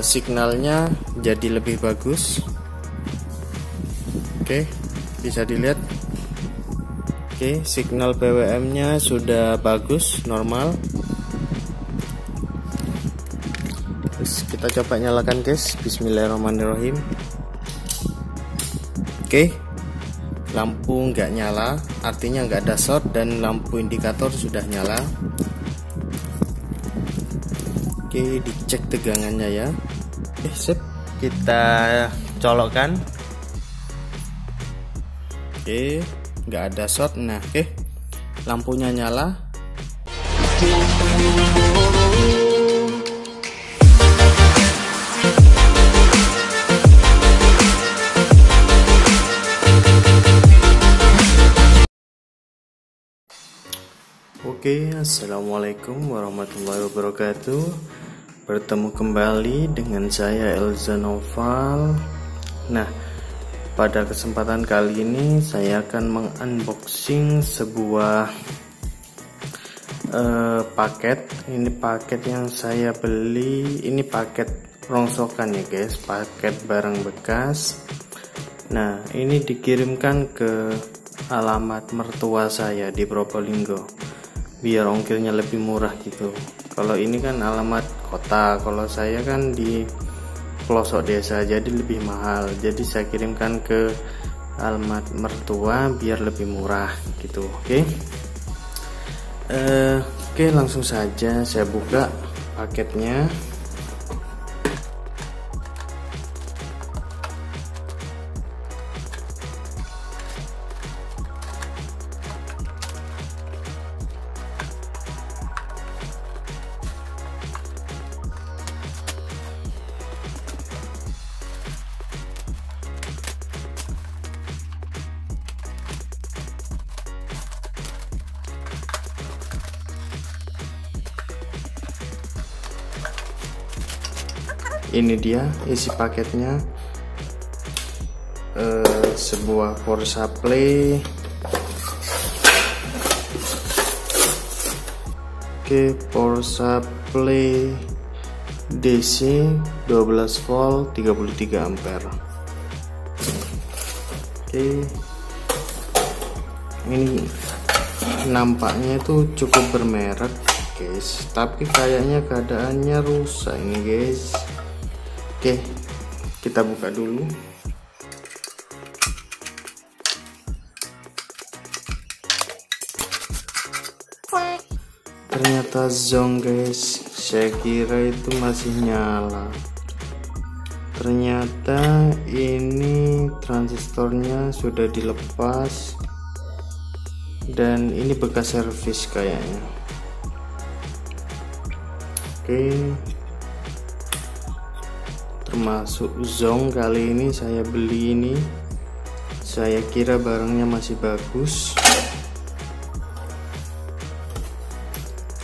signalnya jadi lebih bagus. Oke, bisa dilihat. Oke, signal PWM nya sudah bagus, normal. Terus kita coba nyalakan guys. Bismillahirrahmanirrahim. Oke, lampu nggak nyala, artinya nggak ada short, dan lampu indikator sudah nyala. Oke, dicek tegangannya ya. Oke, sip. Kita colokkan. Oke, nggak ada short. Nah, oke, lampunya nyala. Oke, assalamualaikum warahmatullahi wabarakatuh. Bertemu kembali dengan saya Elza Noval. Nah, pada kesempatan kali ini saya akan mengunboxing sebuah paket. Ini paket yang saya beli. Ini paket rongsokan ya guys, paket barang bekas. Nah, ini dikirimkan ke alamat mertua saya di Probolinggo, biar ongkirnya lebih murah gitu. Kalau ini kan alamat kota, kalau saya kan di pelosok desa, jadi lebih mahal. Jadi saya kirimkan ke alamat mertua biar lebih murah gitu. Oke, langsung saja saya buka paketnya. Ini dia isi paketnya, sebuah power supply. Oke, power supply DC 12 volt 33 ampere. Oke, ini nampaknya itu cukup bermerek guys, tapi kayaknya keadaannya rusak ini guys. Oke, kita buka dulu. Ternyata zong guys, saya kira itu masih nyala. Ternyata ini transistornya sudah dilepas, dan ini bekas servis kayaknya. Oke, termasuk zong. Kali ini saya beli ini, saya kira barangnya masih bagus.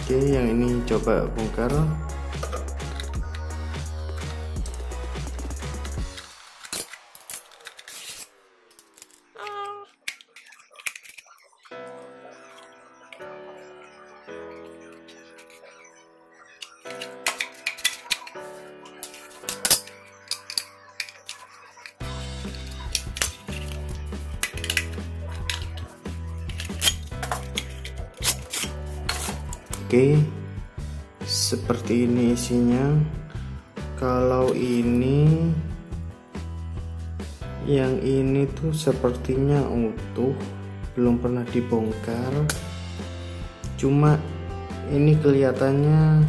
Oke, yang ini coba bongkar. Oke, seperti ini isinya. Kalau ini, yang ini tuh sepertinya utuh, belum pernah dibongkar. Cuma ini kelihatannya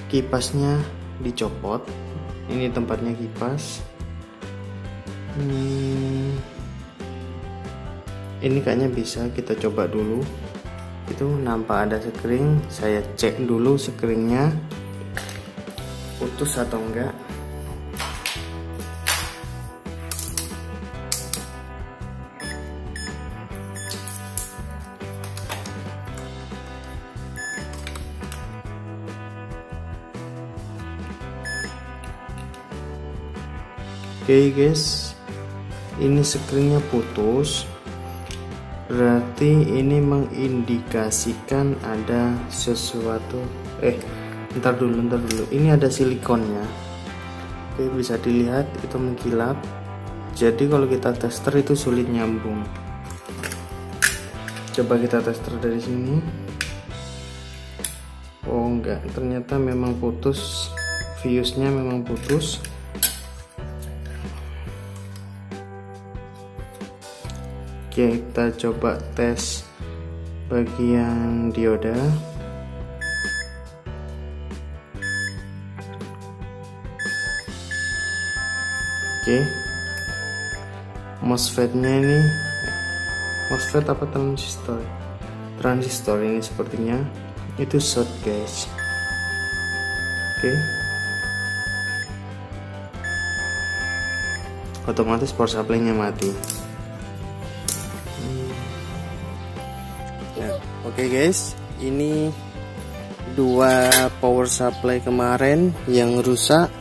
kipasnya dicopot. Ini tempatnya kipas. Ini kayaknya bisa kita coba dulu. Itu nampak ada sekring, saya cek dulu sekringnya putus atau enggak. Oke guys, ini sekringnya putus, berarti ini mengindikasikan ada sesuatu. Ntar dulu, ini ada silikonnya. Oke, bisa dilihat itu mengkilap. Jadi kalau kita tester itu sulit nyambung. Coba kita tester dari sini. Oh enggak, ternyata memang putus. Fuse-nya memang putus. Oke, kita coba tes bagian dioda. Oke, MOSFET-nya ini, MOSFET apa transistor? Transistor ini sepertinya itu short guys. Oke, otomatis power supply-nya mati. Ya, oke guys, ini dua power supply kemarin yang rusak.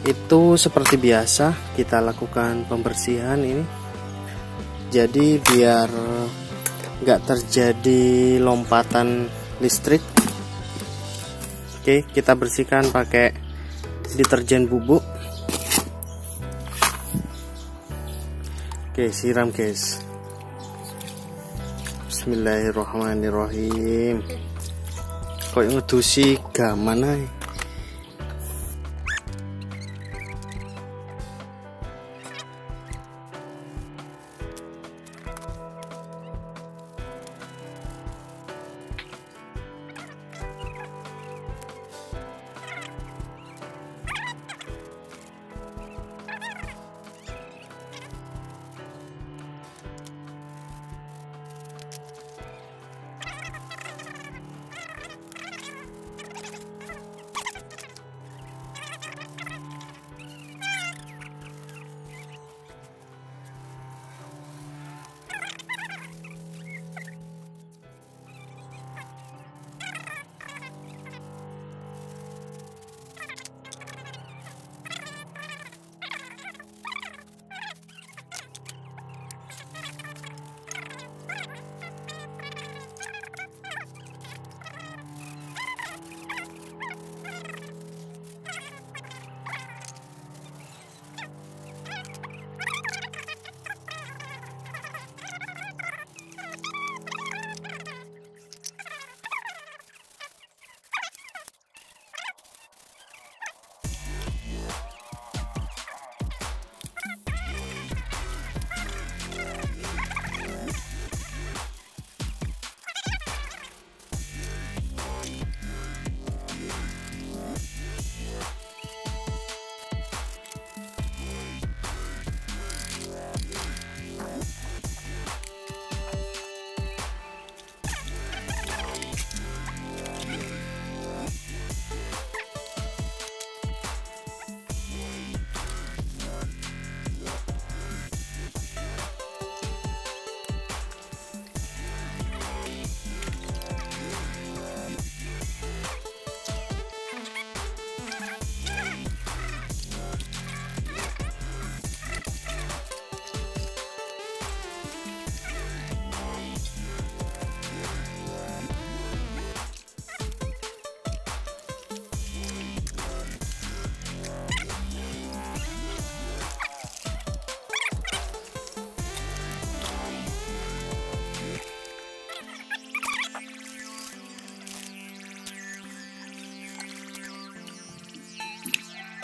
Itu seperti biasa kita lakukan pembersihan ini, jadi biar nggak terjadi lompatan listrik. Oke, kita bersihkan pakai deterjen bubuk. Oke, siram guys. Bismillahirrahmanirrahim. Kok ngedusi gaman ae.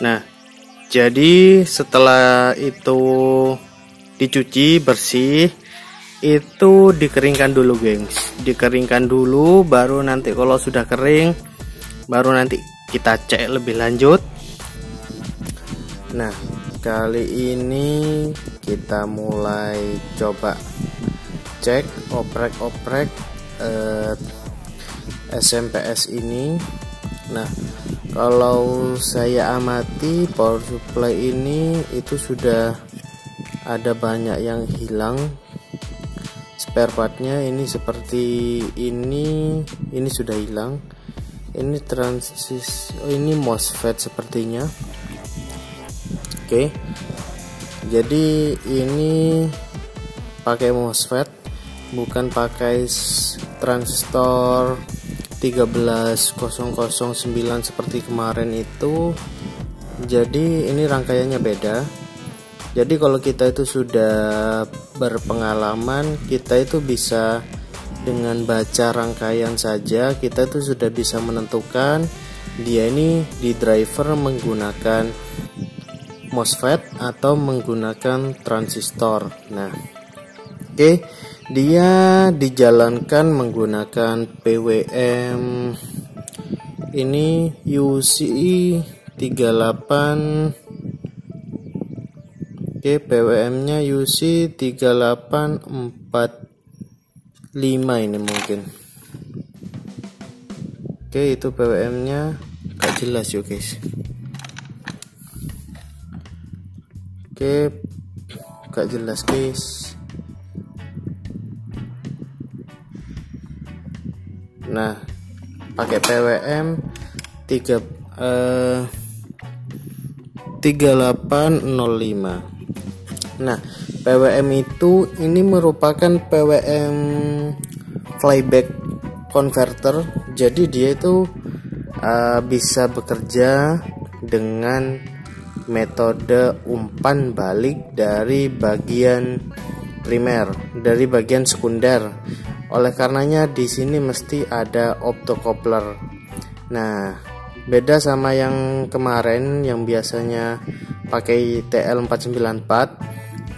Nah, jadi setelah itu dicuci bersih, itu dikeringkan dulu gengs. Dikeringkan dulu, baru nanti kalau sudah kering, baru nanti kita cek lebih lanjut. Nah, kali ini kita mulai coba cek oprek-oprek SMPS ini. Nah, kalau saya amati power supply ini itu sudah ada banyak yang hilang spare partnya. Ini seperti ini sudah hilang. Ini ini MOSFET sepertinya. Oke, jadi ini pakai MOSFET, bukan pakai transistor 13009 seperti kemarin itu. Jadi ini rangkaiannya beda. Jadi kalau kita itu sudah berpengalaman, kita itu bisa dengan baca rangkaian saja, kita itu sudah bisa menentukan dia ini di driver menggunakan MOSFET atau menggunakan transistor. Nah, oke, dia dijalankan menggunakan PWM ini UC 38. Oke, PWM nya UC 3845 ini mungkin. Oke, itu PWM nya gak jelas yuk guys. Oke, gak jelas guys. Nah, pakai PWM 3805. Nah, PWM itu ini merupakan PWM flyback converter. Jadi dia itu bisa bekerja dengan metode umpan balik dari bagian primer, dari bagian sekunder. Oleh karenanya di sini mesti ada optocoupler. Nah, beda sama yang kemarin yang biasanya pakai TL494,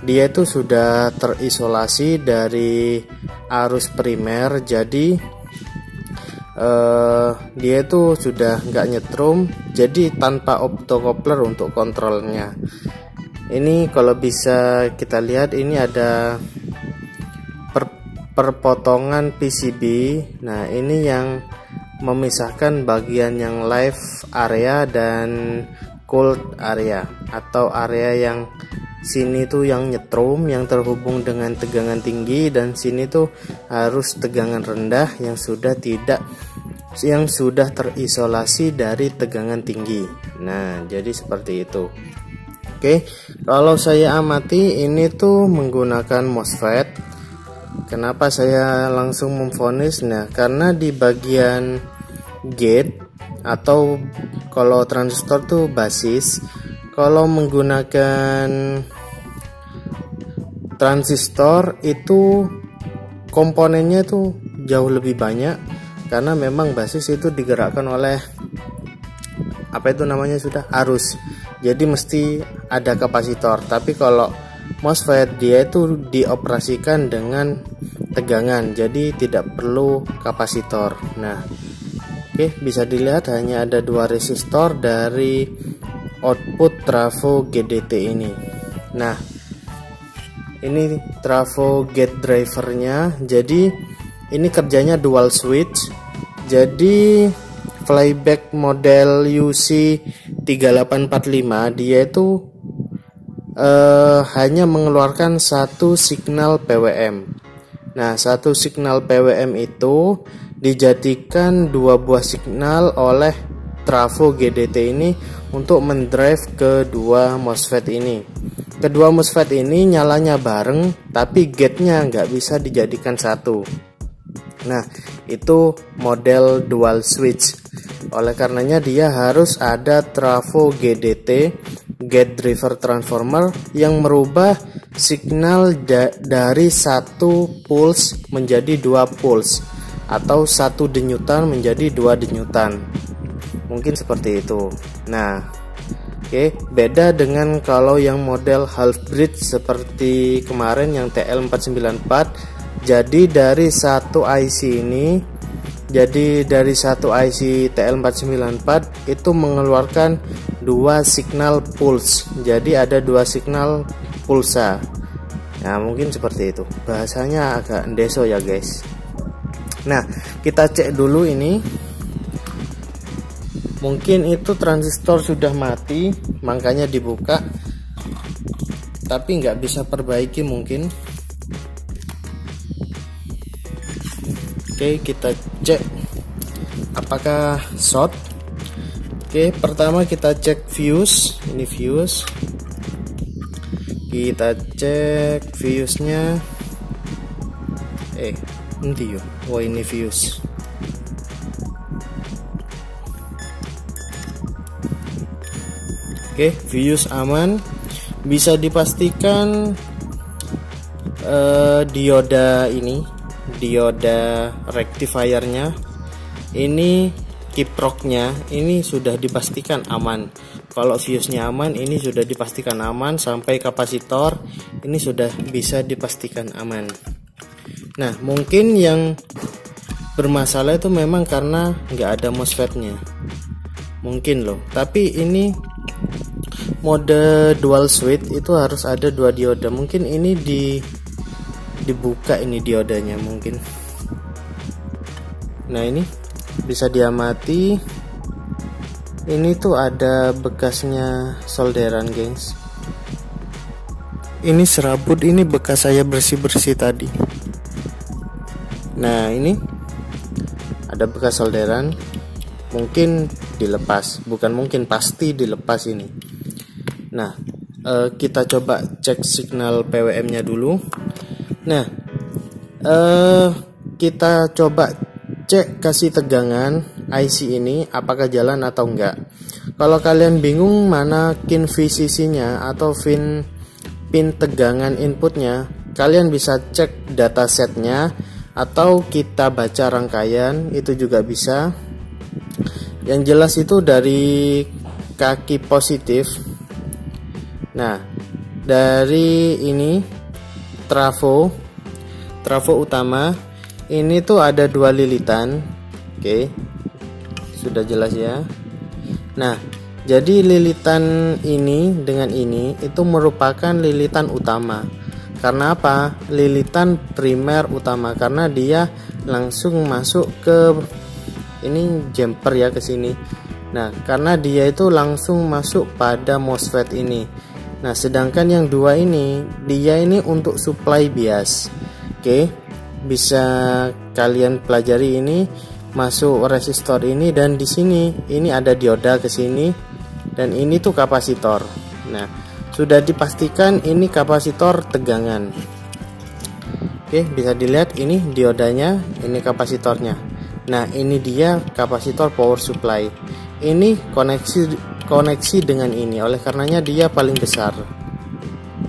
dia itu sudah terisolasi dari arus primer, jadi dia itu sudah nggak nyetrum, jadi tanpa optocoupler untuk kontrolnya. Ini kalau bisa kita lihat, ini ada perpotongan PCB. Nah, ini yang memisahkan bagian yang live area dan cold area, atau area yang sini tuh yang nyetrum, yang terhubung dengan tegangan tinggi, dan sini tuh harus tegangan rendah yang sudah terisolasi dari tegangan tinggi. Nah, jadi seperti itu. Oke, kalau saya amati ini tuh menggunakan MOSFET. Kenapa saya langsung memvonis? Nah, karena di bagian gate, atau kalau transistor tuh basis, kalau menggunakan transistor itu komponennya tuh jauh lebih banyak, karena memang basis itu digerakkan oleh arus. Jadi mesti ada kapasitor. Tapi kalau MOSFET dia itu dioperasikan dengan tegangan, jadi tidak perlu kapasitor. Nah, oke, bisa dilihat hanya ada 2 resistor dari output trafo GDT ini. Nah, ini trafo gate drivernya. Jadi ini kerjanya dual switch. Jadi flyback model UC 3845 dia itu hanya mengeluarkan satu signal PWM. Nah, satu signal PWM itu dijadikan 2 buah signal oleh trafo GDT ini untuk mendrive kedua MOSFET ini. Kedua MOSFET ini nyalanya bareng, tapi gate-nya nggak bisa dijadikan satu. Nah, itu model dual switch. Oleh karenanya dia harus ada trafo GDT, gate driver transformer, yang merubah signal dari 1 pulse menjadi 2 pulse, atau 1 denyutan menjadi 2 denyutan. Mungkin seperti itu. Nah, oke, beda dengan kalau yang model half bridge seperti kemarin yang TL494. Jadi dari satu IC ini, dari satu IC TL494 itu mengeluarkan 2 signal pulse. Jadi ada 2 signal pulsa. Nah, mungkin seperti itu. Bahasanya agak ndeso ya guys. Nah, kita cek dulu ini. Mungkin itu transistor sudah mati, makanya dibuka, tapi nggak bisa perbaiki mungkin. Oke, kita cek apakah short. Oke, pertama kita cek fuse. Ini fuse. Kita cek fuse-nya. Nanti yuk. Oh, ini fuse. Oke, fuse aman. Bisa dipastikan dioda rectifiernya ini, kiproknya ini sudah dipastikan aman. Kalau fuse-nya aman, ini sudah dipastikan aman. Sampai kapasitor ini sudah bisa dipastikan aman. Nah, mungkin yang bermasalah itu memang karena nggak ada MOSFET-nya, mungkin loh. Tapi ini mode dual switch itu harus ada 2 dioda. Mungkin ini dibuka ini diodanya mungkin. Nah, ini bisa diamati. Ini tuh ada bekasnya solderan, gengs. Ini serabut, ini bekas saya bersih-bersih tadi. Nah, ini ada bekas solderan. Mungkin dilepas, bukan mungkin, pasti dilepas ini. Nah, kita coba cek signal PWM-nya dulu. Nah, kita coba cek kasih tegangan IC ini apakah jalan atau enggak. Kalau kalian bingung mana pin VCC-nya atau pin tegangan inputnya, kalian bisa cek datasetnya atau kita baca rangkaian, itu juga bisa. Yang jelas itu dari kaki positif. Nah, dari ini trafo utama ini tuh ada 2 lilitan. Oke, sudah jelas ya. Nah, jadi lilitan ini dengan ini itu merupakan lilitan utama. Karena apa? Lilitan primer utama, karena dia langsung masuk ke ini jumper ya, ke sini. Nah, karena dia itu langsung masuk pada MOSFET ini. Nah, sedangkan yang 2 ini dia ini untuk supply bias. Oke, bisa kalian pelajari ini, masuk resistor ini, dan di sini ini ada dioda ke sini, dan ini tuh kapasitor. Nah, sudah dipastikan ini kapasitor tegangan. Oke, bisa dilihat ini diodanya, ini kapasitornya. Nah, ini dia kapasitor power supply. Ini koneksi dengan ini, oleh karenanya dia paling besar.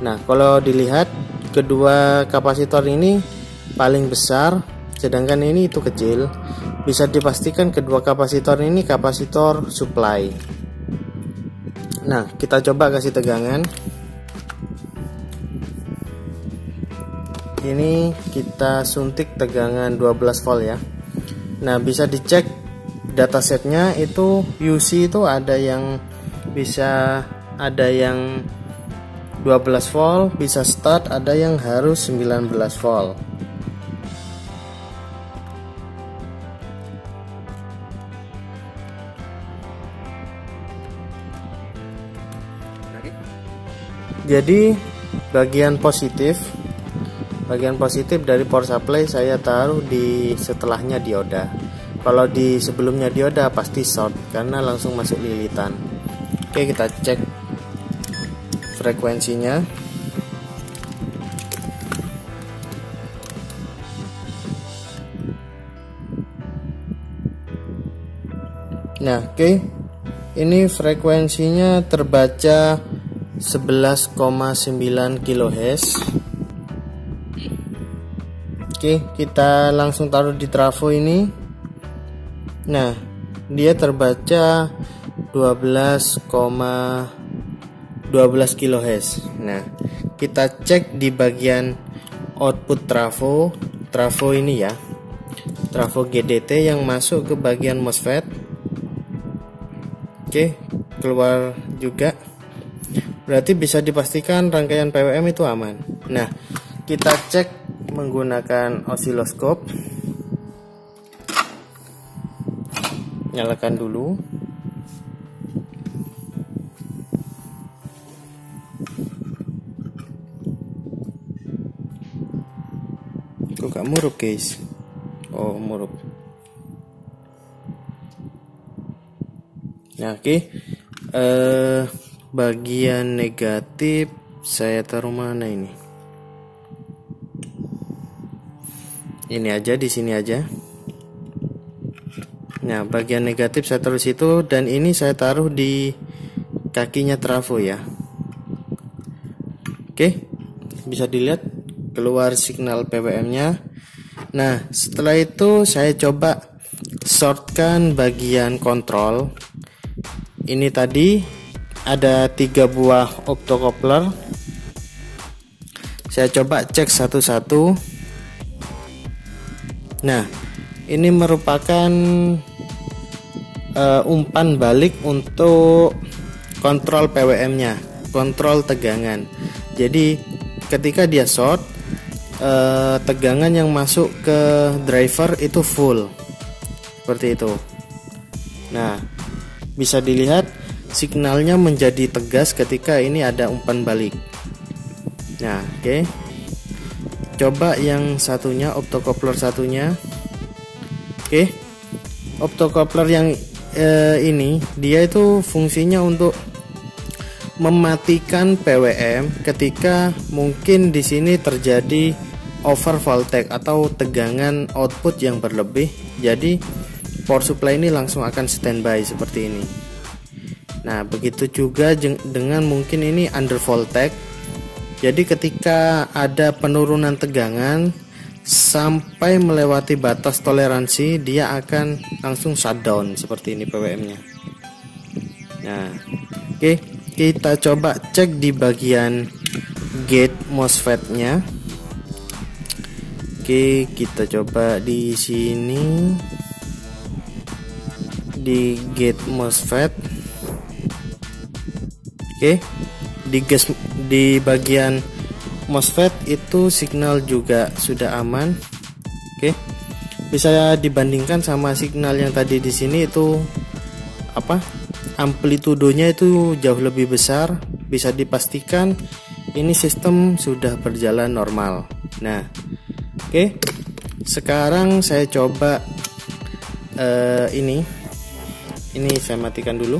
Nah, kalau dilihat kedua kapasitor ini paling besar, sedangkan ini itu kecil. Bisa dipastikan kedua kapasitor ini kapasitor supply. Nah, kita coba kasih tegangan. Ini kita suntik tegangan 12 volt ya. Nah, bisa dicek datasetnya itu UC itu ada yang 12 volt, bisa start, ada yang harus 19 volt. Jadi bagian positif dari power supply saya taruh di setelahnya dioda. Kalau di sebelumnya dioda pasti short karena langsung masuk lilitan. Oke, kita cek frekuensinya. Nah, oke. Ini frekuensinya terbaca 11,9 kHz. Oke, kita langsung taruh di trafo ini. Nah, dia terbaca 12 kHz. Nah, kita cek di bagian output trafo ini ya. Trafo GDT yang masuk ke bagian MOSFET. Oke, keluar juga. Berarti bisa dipastikan rangkaian PWM itu aman. Nah, kita cek menggunakan osiloskop. Nyalakan dulu. Kok gak murup, guys? Oh, murup. Nah, oke. Bagian negatif saya taruh mana ini? Ini aja, di sini aja. Nah, bagian negatif saya taruh situ, dan ini saya taruh di kakinya trafo ya. Oke, bisa dilihat keluar signal PWM-nya. Nah, setelah itu saya coba shortkan bagian kontrol. Ini tadi ada 3 buah optocoupler. Saya coba cek satu-satu. Nah, ini merupakan umpan balik untuk kontrol PWM-nya, kontrol tegangan. Jadi ketika dia short, tegangan yang masuk ke driver itu full, seperti itu. Nah, bisa dilihat signalnya menjadi tegas ketika ini ada umpan balik. Nah, oke. Coba yang satunya, optocoupler satunya. Oke. Optocoupler yang ini dia itu fungsinya untuk mematikan PWM ketika mungkin di sini terjadi over voltage atau tegangan output yang berlebih. Jadi power supply ini langsung akan standby seperti ini. Nah, begitu juga dengan mungkin ini under voltage. Jadi ketika ada penurunan tegangan sampai melewati batas toleransi, dia akan langsung shutdown seperti ini PWM-nya. Nah, oke, kita coba cek di bagian gate MOSFET-nya. Oke, kita coba di sini di gate MOSFET. Oke, di bagian MOSFET itu signal juga sudah aman. Oke, bisa dibandingkan sama signal yang tadi di sini itu amplitudonya itu jauh lebih besar. Bisa dipastikan ini sistem sudah berjalan normal. Nah, oke, sekarang saya coba ini saya matikan dulu.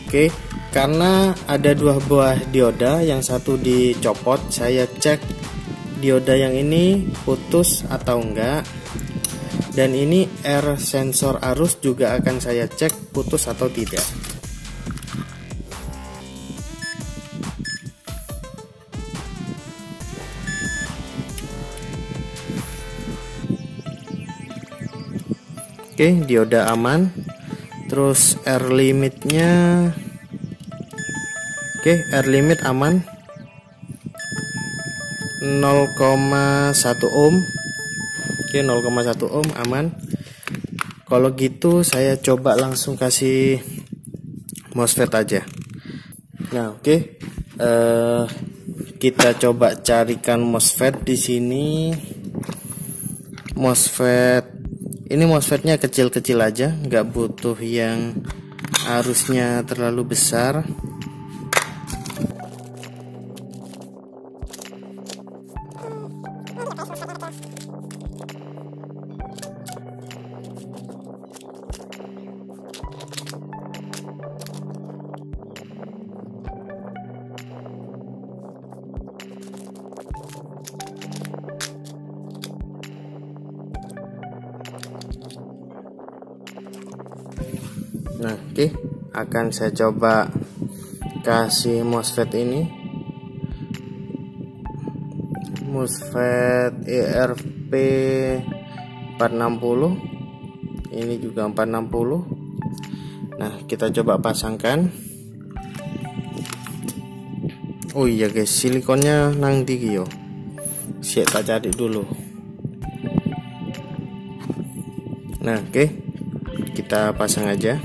Oke, karena ada 2 buah dioda, yang satu dicopot, saya cek dioda yang ini putus atau enggak. Dan ini R sensor arus juga akan saya cek putus atau tidak. Oke, dioda aman. Terus R limitnya, oke, R limit aman 0,1 ohm. Oke, 0,1 ohm aman. Kalau gitu saya coba langsung kasih MOSFET aja. Nah, oke, kita coba carikan MOSFET di sini. MOSFET ini MOSFET-nya kecil-kecil aja, nggak butuh yang arusnya terlalu besar. Nah, oke, akan saya coba kasih MOSFET ini, MOSFET ERP 460, ini juga 460. Nah, kita coba pasangkan. Oh iya guys, silikonnya nang ndi yo. Siap tak cari dulu. Nah, oke, kita pasang aja.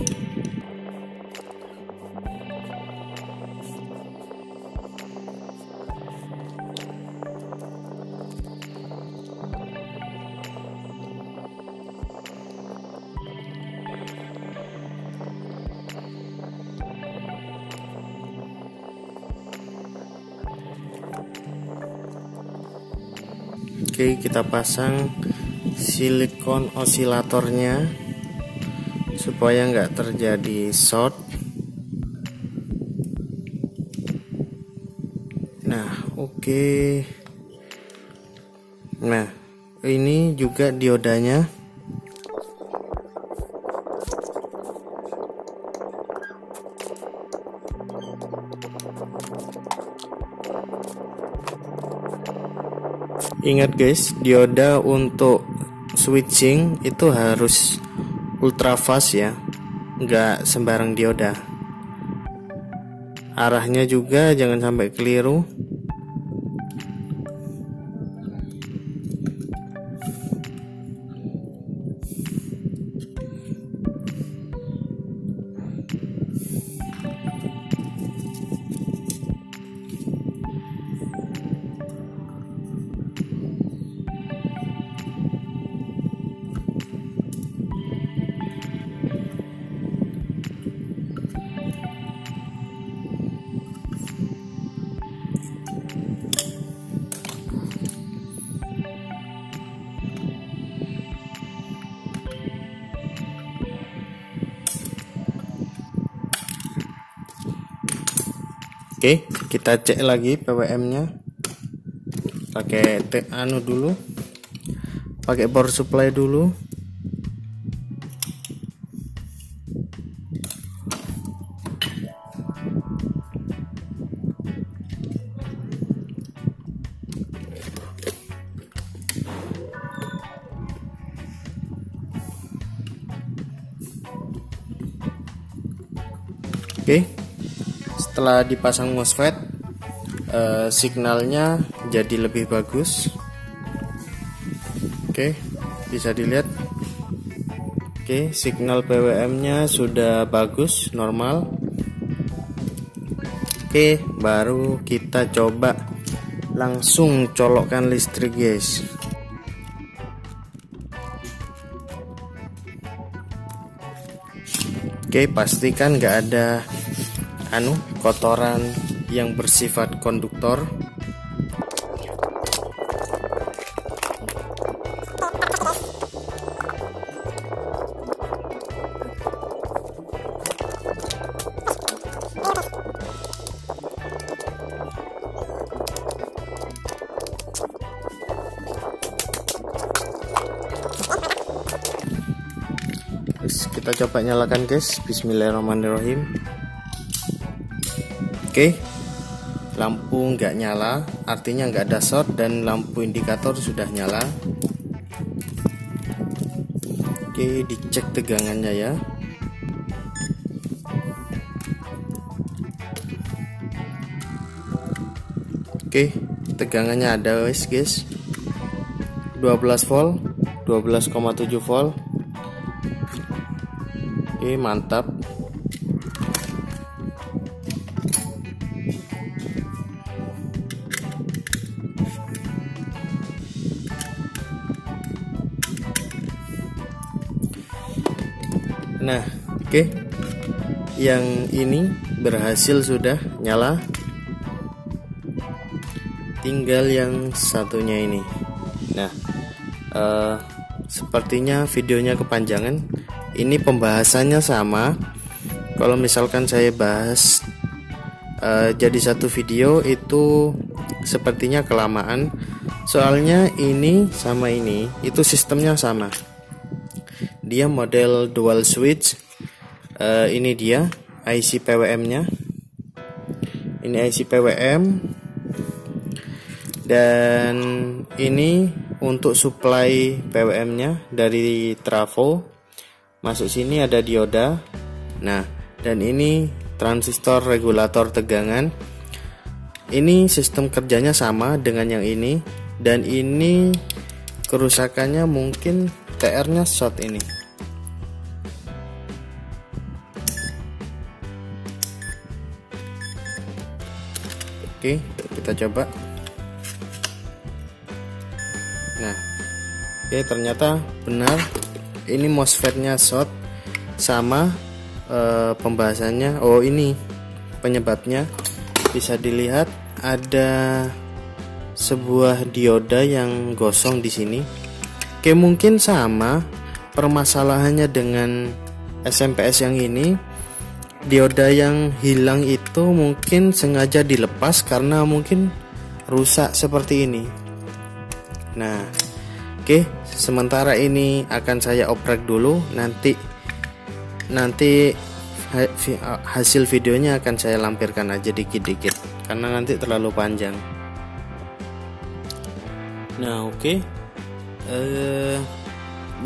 Oke, kita pasang silikon osilatornya supaya nggak terjadi short. Nah, oke. Nah, ini juga diodanya. Ingat guys, dioda untuk switching itu harus ultra fast ya, nggak sembarang dioda. Arahnya juga jangan sampai keliru. Oke, kita cek lagi PWM-nya. Pakai dulu. Pakai power supply dulu. Oke. Setelah dipasang MOSFET, signalnya jadi lebih bagus. Oke, bisa dilihat. Oke, signal PWM-nya sudah bagus, normal. Oke, baru kita coba langsung colokkan listrik, guys. Oke, pastikan nggak ada kotoran yang bersifat konduktor. Kita coba nyalakan, guys. Bismillahirrahmanirrahim. Oke, lampu nggak nyala, artinya nggak ada short, dan lampu indikator sudah nyala. Oke, dicek tegangannya ya. Oke, tegangannya ada, guys. 12 volt, 12,7 volt. Oke, mantap. Nah, oke. Yang ini berhasil sudah nyala. Tinggal yang satunya ini. Nah, sepertinya videonya kepanjangan. Ini pembahasannya sama. Kalau misalkan saya bahas jadi satu video itu sepertinya kelamaan. Soalnya ini sama ini itu sistemnya sama. Dia model dual switch. Ini dia IC PWM-nya. Ini IC PWM. Dan ini untuk supply PWM-nya dari trafo. Masuk sini ada dioda. Nah, dan ini transistor regulator tegangan. Ini sistem kerjanya sama dengan yang ini. Dan ini kerusakannya mungkin TR-nya short ini. Oke, kita coba. Nah, oke, ternyata benar. Ini MOSFET-nya short, sama pembahasannya. Oh, ini penyebabnya. Bisa dilihat ada sebuah dioda yang gosong di sini. Oke, mungkin sama permasalahannya dengan SMPS yang ini. Dioda yang hilang itu mungkin sengaja dilepas karena mungkin rusak seperti ini. Nah, oke, sementara ini akan saya oprek dulu. Nanti hasil videonya akan saya lampirkan aja dikit-dikit karena nanti terlalu panjang. Nah, oke.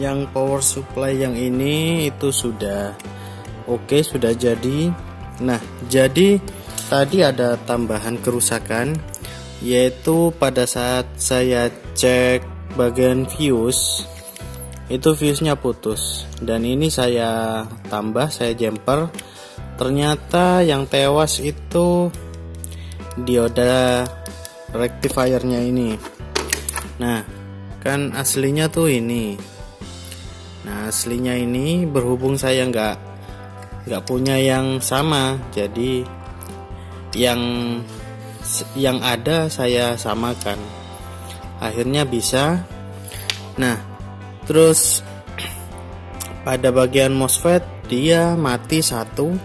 Yang power supply yang ini itu sudah oke, sudah jadi. Nah, jadi tadi ada tambahan kerusakan, yaitu pada saat saya cek bagian fuse, itu fuse-nya putus. Dan ini saya tambah, saya jumper. Ternyata yang tewas itu dioda rectifiernya ini. Nah, kan aslinya tuh ini. Nah, aslinya ini berhubung saya nggak punya yang sama, jadi yang ada saya samakan. Akhirnya bisa. Nah, terus pada bagian MOSFET dia mati satu,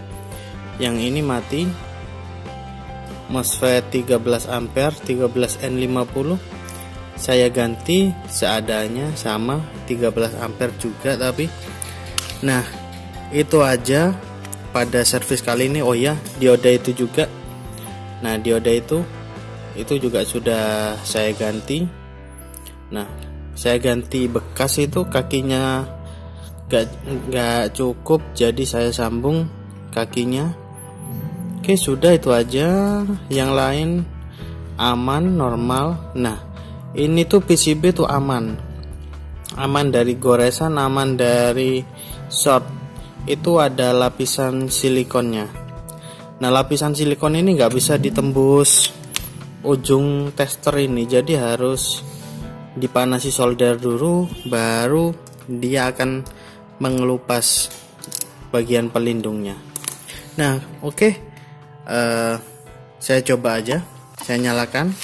yang ini mati. MOSFET 13 ampere 13N50 saya ganti seadanya, sama 13 ampere juga tapi. Nah, itu aja pada servis kali ini. Oh ya, dioda itu juga. Nah, dioda itu juga sudah saya ganti. Nah, saya ganti bekas itu kakinya gak cukup, jadi saya sambung kakinya. Oke, sudah itu aja. Yang lain aman, normal. Nah, ini tuh PCB tuh aman dari goresan, aman dari short. Itu ada lapisan silikonnya. Nah, lapisan silikon ini nggak bisa ditembus ujung tester ini, jadi harus dipanasi solder dulu, baru dia akan mengelupas bagian pelindungnya. Nah, oke. Saya coba aja, saya nyalakan.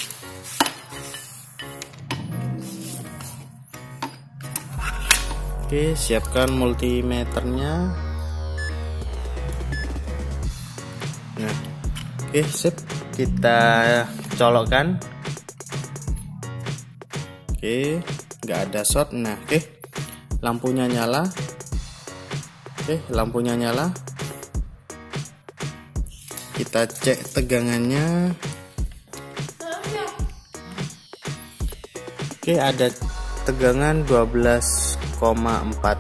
Oke, siapkan multimeternya. Nah, oke, sip. Kita colokkan. Oke, nggak ada short. Nah, oke, lampunya nyala. Oke, lampunya nyala. Kita cek tegangannya. Oke, ada tegangan 12,04.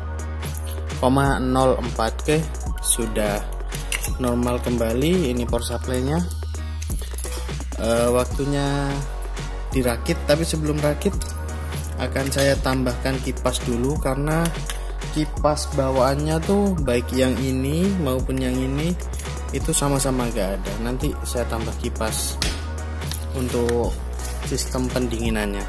Oke, sudah normal kembali. Ini power supply-nya. Waktunya dirakit, tapi sebelum rakit akan saya tambahkan kipas dulu, karena kipas bawaannya tuh baik yang ini maupun yang ini itu sama-sama gak ada. Nanti saya tambah kipas untuk sistem pendinginannya.